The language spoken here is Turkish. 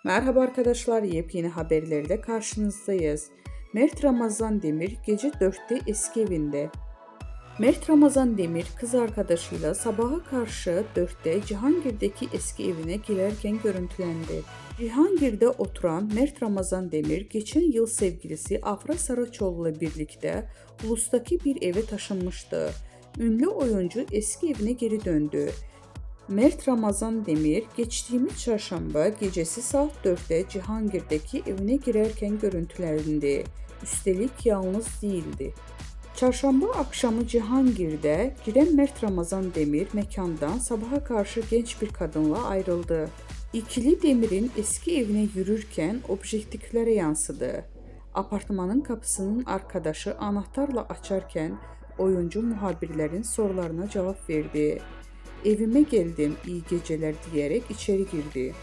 Merhaba arkadaşlar, yepyeni haberlerle karşınızdayız. Mert Ramazan Demir gece 4'te eski evinde. Mert Ramazan Demir kız arkadaşıyla sabaha karşı 4'te Cihangir'deki eski evine girerken görüntülendi. Cihangir'de oturan Mert Ramazan Demir geçen yıl sevgilisi Afra Saraçoğlu ile birlikte Ulus'taki bir eve taşınmıştı. Ünlü oyuncu eski evine geri döndü. Mert Ramazan Demir geçtiğimiz çarşamba gecesi saat 4'te Cihangir'deki evine girerken görüntülendi. Üstelik yalnız değildi. Çarşamba akşamı Cihangir'de giren Mert Ramazan Demir mekandan sabaha karşı genç bir kadınla ayrıldı. İkili Demir'in eski evine yürürken objektiflere yansıdı. Apartmanın kapısının arkadaşı anahtarla açarken oyuncu muhabirlerin sorularına cevap verdi. Evime geldim, iyi geceler diyerek içeri girdi.